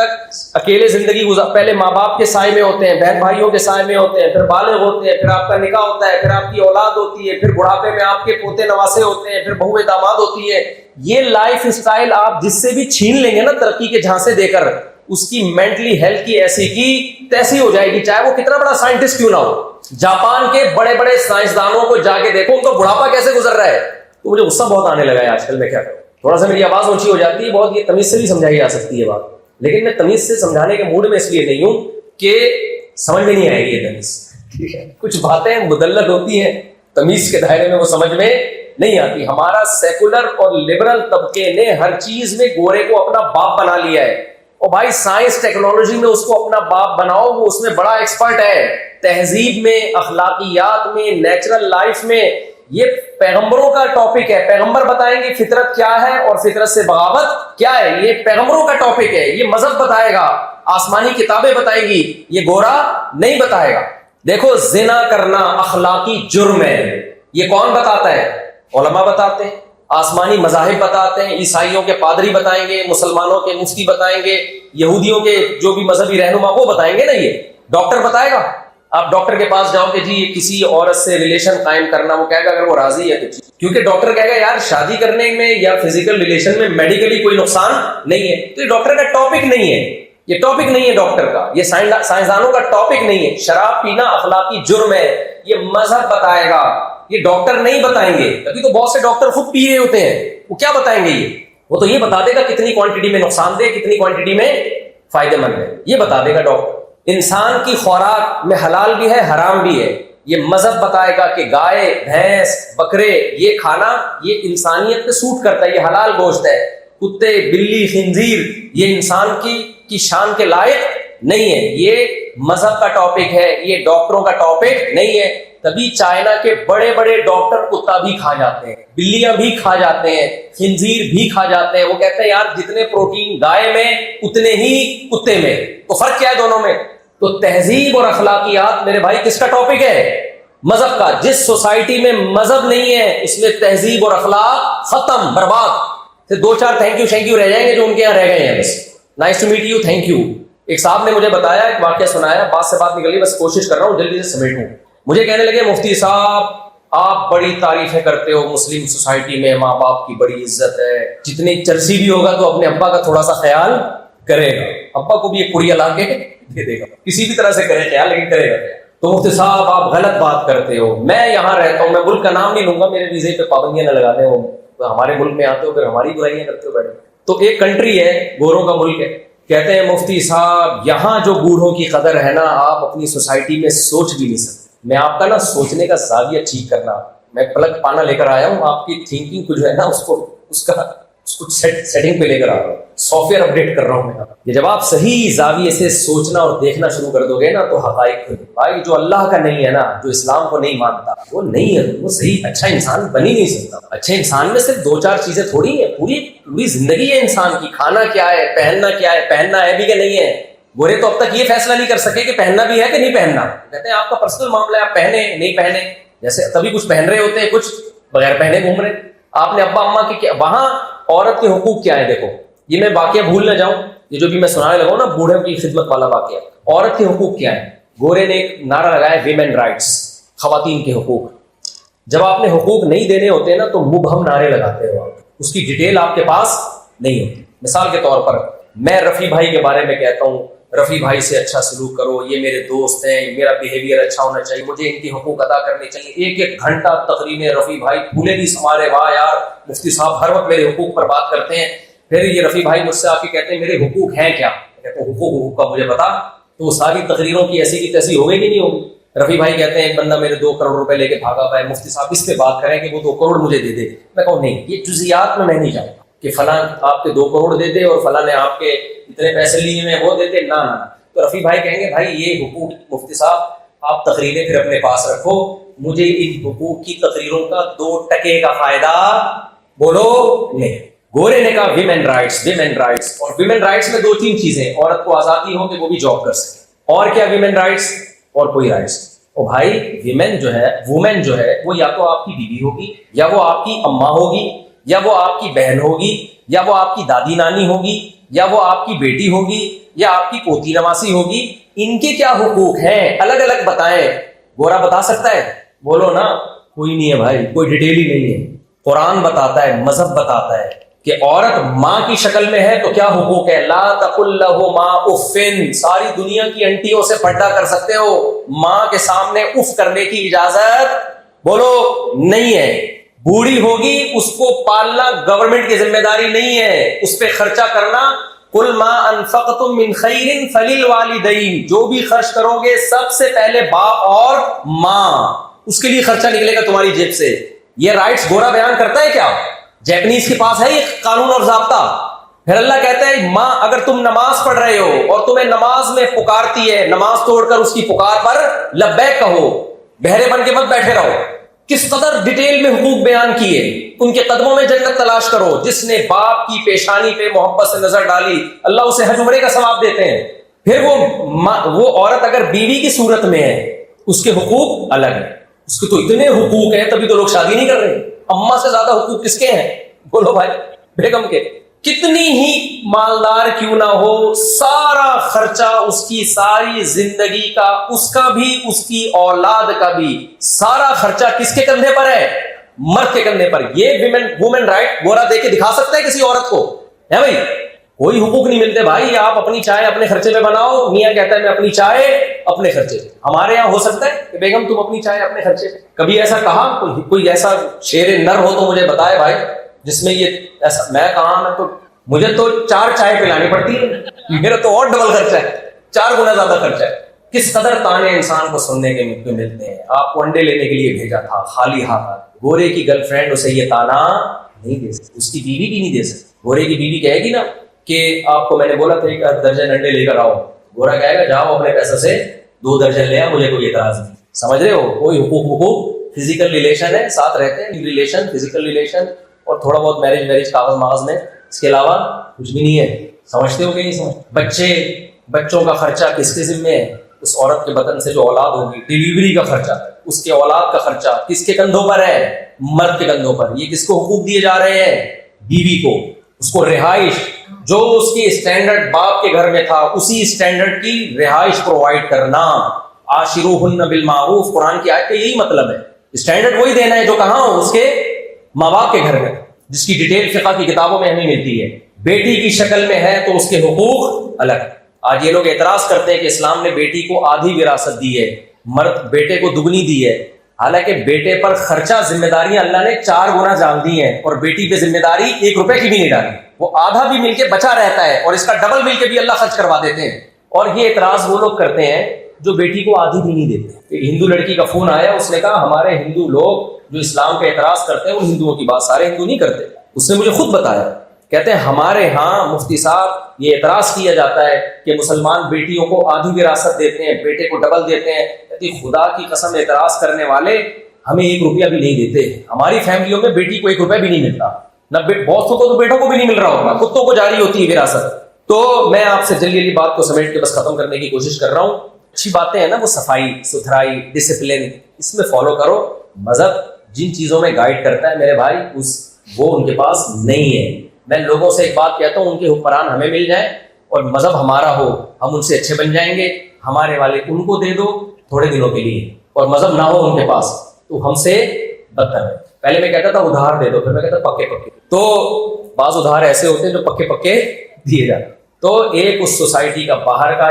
تک اکیلے زندگی پہلے ماں باپ کے سائے میں ہوتے ہیں, بہن بھائیوں کے سائے میں ہوتے ہیں, پھر بالغ ہوتے ہیں, پھر آپ کا نکاح ہوتا ہے, پھر آپ کی اولاد ہوتی ہے, پھر بڑھاپے میں آپ کے پوتے نواسے ہوتے ہیں, پھر بہو داماد ہوتی ہے. یہ لائف اسٹائل آپ جس سے بھی چھین لیں گے نا ترقی کے جھانسے دے کر, اس کی مینٹلی ہیلتھ کی ایسی کی تیسی ہو جائے گی, چاہے وہ کتنا بڑا سائنٹسٹ کیوں نہ ہو. جاپان کے بڑے بڑے سائنسدانوں کو جا کے دیکھو, ان کا بڑھاپا کیسے گزر رہا ہے. تو مجھے غصہ بہت آنے لگا ہے آج کل, میں کیا کروں, تھوڑا سا میری آواز اونچی ہو جاتی ہے بہت. یہ تمیز سے بھی سمجھائی جا سکتی ہے بات, لیکن میں تمیز سے سمجھانے کے موڈ میں اس لیے نہیں ہوں کہ سمجھ میں نہیں آئے گی یہ تمیز. ٹھیک ہے, کچھ باتیں مدلل ہوتی ہیں, تمیز کے دائرے میں وہ سمجھ میں نہیں آتی. ہمارا سیکولر اور لبرل طبقے نے ہر چیز میں گورے کو اپنا باپ بنا لیا ہے. اور بھائی سائنس ٹیکنالوجی میں اس کو اپنا باپ بناؤ, وہ اس میں بڑا ایکسپرٹ ہے. تہذیب میں, اخلاقیات میں, نیچرل لائف میں, یہ پیغمبروں کا ٹاپک ہے. پیغمبر بتائیں گے فطرت کیا ہے اور فطرت سے بغاوت کیا ہے, یہ پیغمبروں کا ٹاپک ہے. یہ مذہب بتائے گا, آسمانی کتابیں بتائیں گی, یہ گورا نہیں بتائے گا. دیکھو زنا کرنا اخلاقی جرم ہے, یہ کون بتاتا ہے؟ علماء بتاتے ہیں, آسمانی مذاہب بتاتے ہیں, عیسائیوں کے پادری بتائیں گے, مسلمانوں کے مفتی بتائیں گے, یہودیوں کے جو بھی مذہبی رہنما وہ بتائیں گے نا. یہ ڈاکٹر بتائے گا. آپ ڈاکٹر کے پاس جاؤ کہ جی کسی عورت سے ریلیشن قائم کرنا, وہ کہے گا اگر وہ راضی ہے تو, کیونکہ ڈاکٹر کہے گا یار شادی کرنے میں یا فزیکل ریلیشن میں میڈیکلی کوئی نقصان نہیں ہے. تو یہ ڈاکٹر کا ٹاپک نہیں ہے, یہ ٹاپک نہیں ہے ڈاکٹر کا, یہ سائنسدانوں کا ٹاپک نہیں ہے. شراب پینا اخلاقی جرم ہے, یہ مذہب بتائے گا, یہ ڈاکٹر نہیں بتائیں گے. ابھی تو بہت سے ڈاکٹر خود پی رہے ہوتے ہیں, وہ کیا بتائیں گے؟ وہ تو یہ بتا دے گا کتنی کوانٹٹی میں نقصان دہ, کتنی کوانٹٹی میں فائدہ مند ہے, یہ بتا دے گا ڈاکٹر. انسان کی خوراک میں حلال بھی ہے حرام بھی ہے, یہ مذہب بتائے گا کہ گائے بھینس بکرے یہ کھانا یہ انسانیت پہ سوٹ کرتا ہے, یہ حلال گوشت ہے. کتے بلی خنزیر یہ انسان کی شان کے لائق نہیں ہے. یہ مذہب کا ٹاپک ہے, یہ ڈاکٹروں کا ٹاپک نہیں ہے. تبھی چائنا کے بڑے بڑے ڈاکٹر کتا بھی کھا جاتے ہیں, بلیاں بھی کھا جاتے ہیں, خنزیر بھی کھا جاتے ہیں. وہ کہتے ہیں یار جتنے پروٹین گائے میں اتنے ہی کتے میں, تو فرق کیا ہے دونوں میں؟ تو تہذیب اور اخلاقیات میرے بھائی کس کا ٹاپک ہے؟ مذہب کا. جس سوسائٹی میں مذہب نہیں ہے اس میں تہذیب اور اخلاق ختم, برباد. پھر دو چار تھینک یو رہ جائیں گے جو ان کے یہاں رہ گئے ہیں, بس nice to meet you, thank you. ایک صاحب نے مجھے بتایا, ایک واقعہ سنایا, بات سے بات نکلی, بس کوشش کر رہا ہوں جلدی سے سمیٹوں. مجھے کہنے لگے مفتی صاحب آپ بڑی تعریفیں کرتے ہو, مسلم سوسائٹی میں ماں باپ کی بڑی عزت ہے, جتنی چرسی بھی ہوگا تو اپنے ابا کا تھوڑا سا خیال کرے گا, ابا کو بھی ایک کڑیا لا کے دے دے گا, کسی بھی طرح سے کرے خیال, لیکن کرے گا. تو مفتی صاحب آپ غلط بات کرتے ہو, میں یہاں رہتا ہوں, میں ملک کا نام نہیں لوں گا, میرے ویزے پہ پابندیاں نہ لگا دیں, وہ ہمارے ملک میں آتے ہو پھر ہماری برائیاں کرتے ہو بیٹھے. تو ایک کنٹری ہے گوروں کا ملک ہے, کہتے ہیں مفتی صاحب یہاں جو بوڑھوں کی قدر ہے نا آپ اپنی سوسائٹی میں سوچ بھی نہیں سکتے. میں آپ کا نا سوچنے کا زاویہ ٹھیک کرنا, میں پلک پانا لے کر آیا ہوں, آپ کی تھنکنگ کو جو ہے نا اس کو سیٹنگ پہ لے کر آ رہا ہوں, سافٹ ویئر اپڈیٹ کر رہا ہوں میں. یہ جب آپ صحیح زاویے سے سوچنا اور دیکھنا شروع کر دو گے نا تو حقائق بھائی جو اللہ کا نہیں ہے نا, جو اسلام کو نہیں مانتا, وہ نہیں ہے, وہ صحیح اچھا انسان بن ہی نہیں سکتا. اچھے انسان میں صرف دو چار چیزیں تھوڑی ہیں, پوری زندگی ہے انسان کی. کھانا کیا ہے, پہننا کیا ہے, پہننا ہے بھی کہ نہیں ہے. گورے تو اب تک یہ فیصلہ نہیں کر سکے کہ پہننا بھی ہے کہ نہیں پہننا. کہتے ہیں آپ کا پرسنل معاملہ ہے, آپ پہنے نہیں پہنے, جیسے تبھی کچھ پہن رہے ہوتے ہیں, کچھ بغیر پہنے گھوم رہے. آپ نے ابا اما کی وہاں عورت کے حقوق کیا ہے دیکھو, یہ میں واقعہ بھول نہ جاؤں, یہ جو بھی میں سنانے لگا ہوں نا بوڑھوں کی خدمت والا واقعہ. عورت کے حقوق کیا ہے؟ گورے نے ایک نعرہ لگایا ویمن رائٹس, خواتین کے حقوق. جب آپ نے حقوق نہیں دینے ہوتے نا تو مبہم نعرے لگاتے ہو, اس کی ڈیٹیل آپ کے پاس نہیں ہوتی. مثال کے طور پر میں رفیع بھائی کے بارے میں کہتا ہوں, رفیع بھائی سے اچھا سلوک کرو, یہ میرے دوست ہیں, میرا بیہیویئر اچھا ہونا چاہیے, مجھے ان کے حقوق ادا کرنے چاہیے. ایک ایک گھنٹہ تقریریں رفیع بھائی پھولے بھی سمارے, واہ یار مفتی صاحب ہر وقت میرے حقوق پر بات کرتے ہیں. پھر یہ رفیع بھائی مجھ سے آ کے کہتے ہیں میرے حقوق ہیں کیا؟ کہتے ہیں حقوق کا مجھے بتا. تو ساری تقریروں کی ایسی کی تیسی ہو گئی کہ نہیں ہوگی. رفیع بھائی کہتے ہیں ایک بندہ میرے 2 کروڑ روپے لے کے بھاگا ہوا ہے, مفتی صاحب اس پہ بات کریں کہ وہ 2 کروڑ مجھے دے دے. میں کہوں نہیں, یہ جزیات میں نہیں جاؤں کہ فلاں آپ کے 2 کروڑ دے دے اور فلاں نے آپ کے اتنے پیسے لیے ہیں وہ دے دے, نہ. تو رفیع بھائی کہیں گے بھائی یہ حقوق مفتی صاحب آپ تقریریں پھر اپنے پاس رکھو, مجھے ان حقوق کی تقریروں کا 2 ٹکے کا فائدہ بولو نہیں. گورے نے کہا ویمن رائٹس, ویمن رائٹس. اور ویمن رائٹس میں 2-3 چیزیں, عورت کو آزادی ہو کہ وہ بھی جاب کر سکے, اور کیا ویمن رائٹس, اور کوئی رائٹس. اور بھائی ویمن جو ہے وہ یا تو آپ کی بیوی ہوگی, یا وہ آپ کی اماں ہوگی, یا وہ آپ کی بہن ہوگی, یا وہ آپ کی دادی نانی ہوگی, یا وہ آپ کی بیٹی ہوگی یا آپ کی پوتی نواسی ہوگی، ان کے کیا حقوق ہیں الگ الگ بتائیں. گورا بتا سکتا ہے؟ بولو نا. کوئی نہیں ہے بھائی، کوئی ڈیٹیل ہی نہیں ہے. قرآن بتاتا ہے، مذہب بتاتا ہے کہ عورت ماں کی شکل میں ہے تو کیا حقوق ہے. لا تقل لہما اف، ساری دنیا کی انٹیوں سے پردہ کر سکتے ہو، ماں کے سامنے اف کرنے کی اجازت بولو نہیں ہے. بوڑھی ہوگی، اس کو پالنا گورنمنٹ کی ذمہ داری نہیں ہے، اس پہ خرچہ کرنا. قل ما انفقتم من خیر فللوالدین، جو بھی خرچ کرو گے سب سے پہلے باپ اور ماں، اس کے لیے خرچہ نکلے گا تمہاری جیب سے. یہ رائٹس گورا بیان کرتا ہے کیا؟ جیپنیز کے پاس ہے یہ قانون اور ضابطہ؟ پھر اللہ کہتا ہے ماں اگر تم نماز پڑھ رہے ہو اور تمہیں نماز میں پکارتی ہے، نماز توڑ کر اس کی پکار پر لبیک کہو، بہرے بن کے مت بیٹھے رہو. کس قدر ڈیٹیل میں حقوق بیان کیے. ان کے قدموں میں جنت تلاش کرو. جس نے باپ کی پیشانی پہ محبت سے نظر ڈالی اللہ اسے حج عمرے کا ثواب دیتے ہیں. پھر وہ عورت اگر بیوی کی صورت میں ہے اس کے حقوق الگ ہیں. اس کے تو اتنے حقوق ہیں، تبھی تو لوگ شادی نہیں کر رہے. اماں سے زیادہ حقوق کس کے ہیں؟ بولو بھائی، بیگم کے. کتنی ہی مالدار کیوں نہ ہو، سارا خرچہ اس کی ساری زندگی کا، اس کا بھی اس کی اولاد کا بھی سارا خرچہ کس کے کندھے پر ہے؟ مرد کے کندھے پر. یہ وومن رائٹ گورا دے کے دکھا سکتا ہے کسی عورت کو؟ ہے بھائی، کوئی حقوق نہیں ملتے بھائی. آپ اپنی چائے اپنے خرچے پہ بناؤ. میاں کہتا ہے میں اپنی چائے اپنے خرچے پہ. ہمارے یہاں ہو سکتا ہے کہ بیگم تم اپنی چائے اپنے خرچے پہ؟ کبھی ایسا کہا؟ کوئی ایسا شیر نر ہو تو مجھے بتائے بھائی جس میں یہ ایسا. میں کہاں، میں تو مجھے تو 4 چائے پلانی پڑتی ہے، میرا تو اور ڈبل خرچہ ہے، 4 گنا زیادہ خرچہ ہے. کس قدر تانے انسان کو سننے کے ملتے ہیں. آپ کو انڈے لینے کے لیے بھیجا تھا خالی ہاتھ. گورے کی گرل فرینڈ اسے یہ تانا نہیں دے سکتی، اس کی بیوی بھی نہیں دے سکتی. گورے کی بیوی کہے گی نا کہ آپ کو میں نے بولا تھا کہ 10 درجن انڈے لے کر آؤ. گورا کہے گا جاؤ اپنے پیسے سے 2 درجن لے آ، مجھے کوئی اعتراض نہیں. سمجھ رہے ہو؟ کوئی حقوق فزیکل ریلیشن ہے، ساتھ رہتے ہیں، ریلیشن فزیکل ریلیشن اور تھوڑا بہت میرج کاغذ ماغذ میں، اس کے علاوہ کچھ بھی نہیں ہے. سمجھتے ہو کہ نہیں سمجھ؟ بچوں کا خرچہ کس کے ذمہ ہے؟ اس عورت کے بدن سے جو اولاد ہوگی، ڈیلیوری کا خرچہ، اس کے اولاد کا خرچہ کس کے کندھوں پر ہے؟ مرد کے کندھوں پر. یہ کس کو حقوق دیے جا رہے ہیں؟ بیوی کو. اس کو رہائش، جو اس کی اسٹینڈرڈ باپ کے گھر میں تھا اسی اسٹینڈرڈ کی رہائش پرووائڈ کرنا. عاشروہن بالمعروف، قرآن کی آیت کا یہی مطلب ہے. اسٹینڈرڈ وہی دینا ہے جو کہاں ہو، اس کے ماں باپ کے گھر میں، جس کی ڈیٹیل فقہ کی کتابوں میں ہمیں ملتی ہے. بیٹی کی شکل میں ہے تو اس کے حقوق الگ. آج یہ لوگ اعتراض کرتے ہیں کہ اسلام نے بیٹی کو آدھی وراثت دی ہے، مرد بیٹے کو دگنی دی ہے. حالانکہ بیٹے پر خرچہ ذمہ داریاں اللہ نے 4 گنا جان دی ہیں، اور بیٹی پہ ذمہ داری 1 روپے کی بھی نہیں ڈالی. وہ آدھا بھی مل کے بچا رہتا ہے اور اس کا ڈبل مل کے بھی اللہ خرچ کروا دیتے ہیں. اور یہ اعتراض وہ لوگ کرتے ہیں جو بیٹی کو آدھی بھی نہیں دیتے. ایک ہندو لڑکی کا فون آیا، اس نے کہا ہمارے ہندو لوگ جو اسلام پہ اعتراض کرتے ہیں ان ہندوؤں کی بات سارے ہندو نہیں کرتے. اس نے مجھے خود بتایا، کہتے ہیں ہمارے ہاں مفتی صاحب یہ اعتراض کیا جاتا ہے کہ مسلمان بیٹیوں کو آدھی وراثت دیتے ہیں، بیٹے کو ڈبل دیتے ہیں. کہتی خدا کی قسم اعتراض کرنے والے ہمیں 1 روپیہ بھی نہیں دیتے. ہماری فیملیوں میں بیٹی کو 1 روپیہ بھی نہیں ملتا. نہ بہتوں کو تو بیٹوں کو بھی نہیں مل رہا ہوگا، کتوں کو جاری ہوتی ہے وراثت. تو میں آپ سے جلدی بات کو سمیٹ کے بس ختم کرنے کی کوشش کر رہا ہوں. اچھی باتیں ہیں نا، وہ صفائی ستھرائی ڈسپلن، اس میں فالو کرو. مذہب جن چیزوں میں گائیڈ کرتا ہے میرے بھائی وہ ان کے پاس نہیں ہے. میں لوگوں سے ایک بات کہتا ہوں، ان کے حکمران ہمیں مل جائیں اور مذہب ہمارا ہو، ہم ان سے اچھے بن جائیں گے. ہمارے والے ان کو دے دو تھوڑے دنوں کے لیے، اور مذہب نہ ہو ان کے پاس تو ہم سے بدتر ہے. پہلے میں کہتا تھا ادھار دے دو، پھر میں کہتا پکے. تو بعض ادھار ایسے ہوتے ہیں جو پکے دیے جاتے. تو ایک اس سوسائٹی کا باہر کا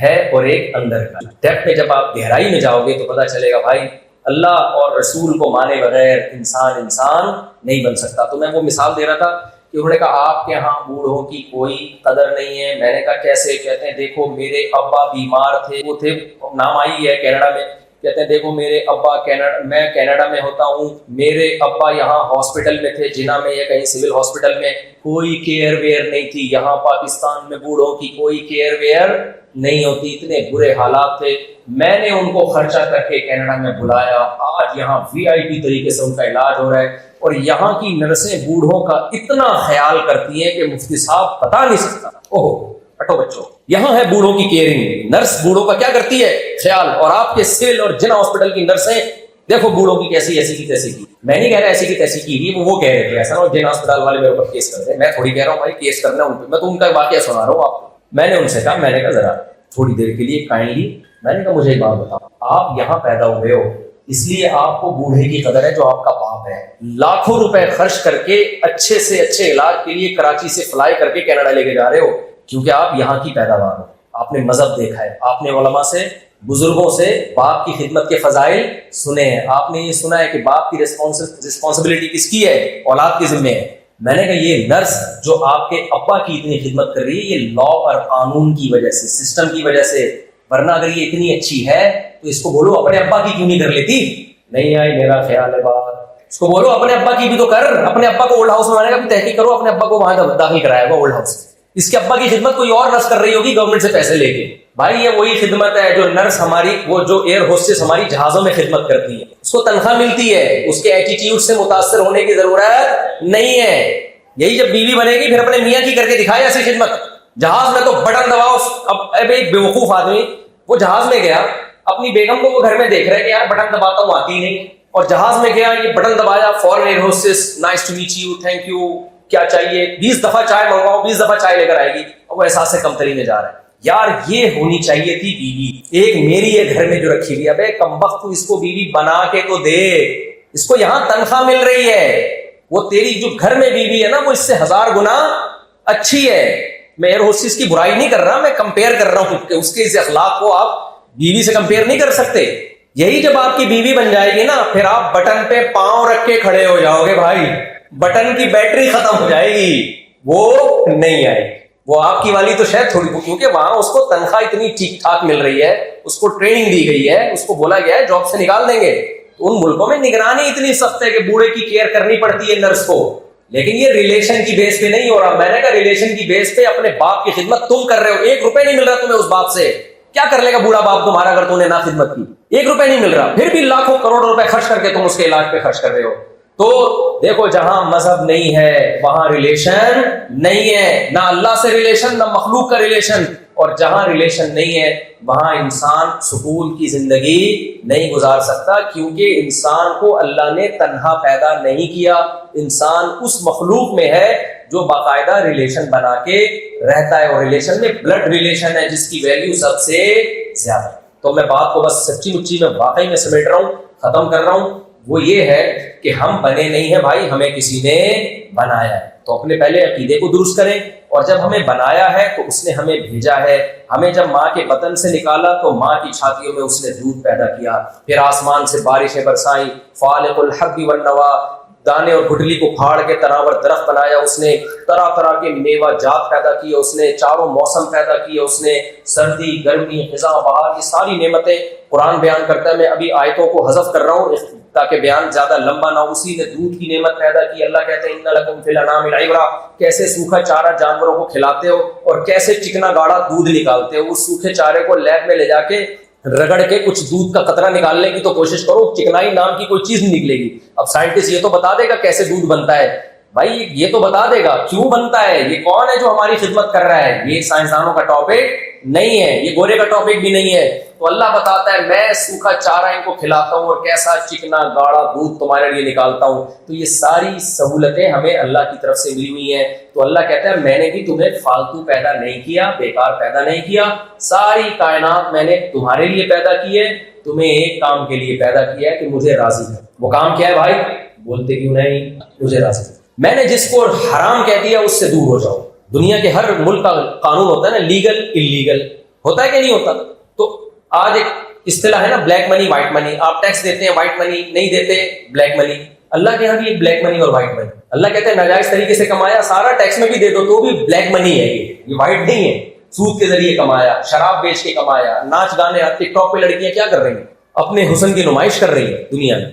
ہے اور ایک اندر کا. ڈیپتھ میں جب آپ گہرائی میں جاؤ گے تو پتہ چلے گا بھائی اللہ اور رسول کو مانے بغیر انسان نہیں بن سکتا. تو میں وہ مثال دے رہا تھا کہ انہوں نے کہا آپ کے ہاں بوڑھوں کی کوئی قدر نہیں ہے. میں نے کہا کیسے؟ کہتے ہیں دیکھو میرے ابا بیمار تھے، وہ تھے، نام آئی ہے کینیڈا میں. کہتے ہیں دیکھو میرے ابا میں کینیڈا میں ہوتا ہوں، میرے ابا یہاں ہاسپٹل میں تھے، جنا میں یا کہیں سول ہاسپٹل میں، کوئی کیئر ویئر نہیں تھی. یہاں پاکستان میں بوڑھوں کی کوئی کیئر ویئر نہیں ہوتی، اتنے برے حالات تھے. میں نے ان کو خرچہ کر کے کینیڈا میں بلایا، آج یہاں VIP طریقے سے ان کا علاج ہو رہا ہے. اور یہاں کی نرسیں بوڑھوں کا اتنا خیال کرتی ہیں کہ مفتی صاحب بتا نہیں سکتا. اوہ ہٹو بچوں، یہاں ہے بوڑھوں کی کیئرنگ. نرس بوڑھوں کا کیا کرتی ہے؟ خیال. اور آپ کے سول اور جنا ہاسپٹل کی نرسیں دیکھو بوڑھوں کی کیسی ایسی کی تیسی کی. میں نہیں کہہ رہا ایسی کی تیسی کی ہوئی, وہ کہہ رہے تھے ایسا نہ جن اسپتال والے میرے اوپر کیس کر دیں. میں تھوڑی کہہ رہا ہوں بھائی کیس کرنا ان پہ, میں تو ان کا واقعہ سنا رہا ہوں آپ کو. میں نے ان سے کہا, میں نے کہا ذرا تھوڑی دیر کے لیے کائنڈلی, میں نے کہا مجھے ایک بات بتاؤ, آپ یہاں پیدا ہوئے ہو اس لیے آپ کو بوڑھے کی قدر ہے جو آپ کا باپ ہے. لاکھوں روپے خرچ کر کے اچھے سے اچھے علاج کے لیے کراچی سے فلائی کر کے کینیڈا لے کے جا رہے ہو کیونکہ آپ یہاں کی پیداوار ہو. آپ نے مذہب دیکھا ہے, آپ نے علماء سے بزرگوں سے باپ کی خدمت کے فضائل سنے ہیں, آپ نے یہ سنا ہے کہ باپ کی رسپانسبلٹی کس کی ہے, اولاد کے ذمہ ہے. میں نے کہا یہ نرس جو آپ کے ابا کی اتنی خدمت کر رہی ہے یہ لا اور قانون کی وجہ سے, سسٹم کی وجہ سے, ورنہ اگر یہ اتنی اچھی ہے تو اس کو بولو اپنے ابا کی کیوں نہیں کر لیتی. نہیں آئی میرا خیال ہے بات, اس کو بولو اپنے ابا کی بھی تو کر, اپنے ابا کو اولڈ ہاؤس میں, کا بھی تحقیق کرو, اپنے ابا کو وہاں داخل کرایا گا اولڈ ہاؤس. اس کے ابا کی خدمت کوئی اور نرس کر رہی ہوگی گورنمنٹ سے پیسے لے کے. بھائی یہ وہی خدمت ہے جو نرس ہماری, وہ جو ایئر ہوسٹس ہماری جہازوں میں خدمت کرتی ہے, اس کو تنخواہ ملتی ہے, اس کے ایٹیٹیوڈ سے متاثر ہونے کی ضرورت نہیں ہے. یہی جب بیوی بنے گی پھر اپنے میاں کی کر کے دکھائے ایسی خدمت. جہاز میں تو بٹن دباؤ, اب ایک بیوقوف آدمی وہ جہاز میں گیا, اپنی بیگم کو وہ گھر میں دیکھ رہے کہ یار بٹن دباتا ہوں آتی نہیں, اور جہاز میں گیا یہ بٹن دبایا, فورن air hostess nice to meet you, thank you, کیا چاہیے, 20 دفعہ چائے منگواؤ, 20 دفعہ چائے لے کر آئے گی, اور وہ احساس کمتری میں جا رہا ہے. یار یہ ہونی چاہیے تھی بیوی, ایک میری ہے گھر میں جو رکھی ہوئی. ابے کمبخت تو اس کو بیوی بنا کے تو دے, اس کو یہاں تنخواہ مل رہی ہے, وہ تیری جو گھر میں بیوی ہے نا وہ اس سے 1000 گنا اچھی ہے. میں ایئر ہوسٹس کی برائی نہیں کر رہا, میں کمپیئر کر رہا ہوں کہ اس کے اس اخلاق کو آپ بیوی سے کمپیئر نہیں کر سکتے. یہی جب آپ کی بیوی بن جائے گی نا پھر آپ بٹن پہ پاؤں رکھ کے کھڑے ہو جاؤ گے بھائی, بٹن کی بیٹری ختم ہو جائے گی, وہ نہیں آئے گی. وہ آپ کی والی تو شاید تھوڑی, کیونکہ وہاں اس کو تنخواہ اتنی ٹھیک ٹھاک مل رہی ہے, اس کو ٹریننگ دی گئی ہے, اس کو بولا گیا ہے جاب سے نکال دیں گے. تو ان ملکوں میں نگرانی اتنی سخت ہے کہ بوڑھے کی کیئر کرنی پڑتی ہے نرس کو, لیکن یہ ریلیشن کی بیس پہ نہیں ہو رہا. میں نے کہا ریلیشن کی بیس پہ اپنے باپ کی خدمت تم کر رہے ہو, 1 روپے نہیں مل رہا تمہیں اس باپ سے, کیا کر لے گا بوڑھا باپ تمہارا اگر تم نے نہ خدمت کی. 1 روپے نہیں مل رہا, پھر بھی لاکھوں کروڑوں روپے خرچ کر کے تم اس کے علاج پہ خرچ کر رہے ہو. تو دیکھو جہاں مذہب نہیں ہے وہاں ریلیشن نہیں ہے, نہ اللہ سے ریلیشن نہ مخلوق کا ریلیشن, اور جہاں ریلیشن نہیں ہے وہاں انسان سکون کی زندگی نہیں گزار سکتا, کیونکہ انسان کو اللہ نے تنہا پیدا نہیں کیا. انسان اس مخلوق میں ہے جو باقاعدہ ریلیشن بنا کے رہتا ہے, اور ریلیشن میں بلڈ ریلیشن ہے جس کی ویلیو سب سے زیادہ. تو میں بات کو بس سچی مچی میں واقعی میں سمیٹ رہا ہوں, ختم کر رہا ہوں. وہ یہ ہے کہ ہم بنے نہیں ہیں بھائی, ہمیں کسی نے بنایا ہے. تو اپنے پہلے عقیدے کو درست کریں, اور جب ہمیں بنایا ہے تو اس نے ہمیں بھیجا ہے. ہمیں جب ماں کے بطن سے نکالا تو ماں کی چھاتیوں میں اس نے دودھ پیدا کیا, پھر آسمان سے بارشیں برسائیں, فالق الحب والنوا, دانے اور گٹلی کو پھاڑ کے تناور درخت بنایا اس نے, طرح طرح کے میوہ جات پیدا کیے اس نے, چاروں موسم پیدا کیے اس نے, سردی گرمی خزاں بہار, یہ ساری نعمتیں قرآن بیان کرتا ہے. میں ابھی آیتوں کو حذف کر رہا ہوں تاکہ بیان زیادہ لمبا نہ ہو. اسی نے دودھ کی نعمت پیدا کی. اللہ کہتے ہیں ان لکم فی الانعام عبرۃ, کیسے سوکھا چارہ جانوروں کو کھلاتے ہو اور کیسے چکنا گاڑا دودھ نکالتے ہو. اس سوکھے چارے کو لیب میں لے جا کے رگڑ کے کچھ دودھ کا قطرہ نکالنے کی تو کوشش کرو, چکنائی نام کی کوئی چیز نہیں نکلے گی. اب سائنٹسٹ یہ تو بتا دے گا کیسے دودھ بنتا ہے بھائی, یہ تو بتا دے گا کیوں بنتا ہے, یہ کون ہے جو ہماری خدمت کر رہا ہے. یہ سائنسدانوں کا ٹاپک نہیں ہے, یہ گورے کا ٹاپک بھی نہیں ہے. تو اللہ بتاتا ہے میں سوکھا چارہ ان کو کھلاتا ہوں اور کیسا چکنا گاڑا دودھ تمہارے لیے نکالتا ہوں. تو یہ ساری سہولتیں ہمیں اللہ کی طرف سے ملی ہوئی ہیں. تو اللہ کہتا ہے میں نے بھی تمہیں فالتو پیدا نہیں کیا, بیکار پیدا نہیں کیا. ساری کائنات میں نے تمہارے لیے پیدا کی ہے, تمہیں ایک کام کے لیے پیدا کیا ہے کہ مجھے راضی ہے. وہ کام کیا ہے بھائی, بولتے کیوں نہیں, مجھے راضی ہے. میں نے جس کو حرام کہہ دیا اس سے دور ہو جاؤ. دنیا کے ہر ملک کا قانون ہوتا ہے نا, لیگل انلیگل ہوتا ہے کہ نہیں ہوتا. تو آج ایک اصطلاح ہے نا بلیک منی وائٹ منی, آپ ٹیکس دیتے ہیں وائٹ منی, نہیں دیتے بلیک منی. اللہ کے یہاں بھی ایک بلیک منی اور وائٹ منی. اللہ کہتے ہیں ناجائز طریقے سے کمایا سارا ٹیکس میں بھی دے دو تو بھی بلیک منی ہے, یہ وائٹ نہیں ہے. سود کے ذریعے کمایا, شراب بیچ کے کمایا, ناچ گانے, ٹک ٹاک پہ لڑکیاں کیا کر رہی ہیں, اپنے حسن کی نمائش کر رہی ہیں دنیا میں.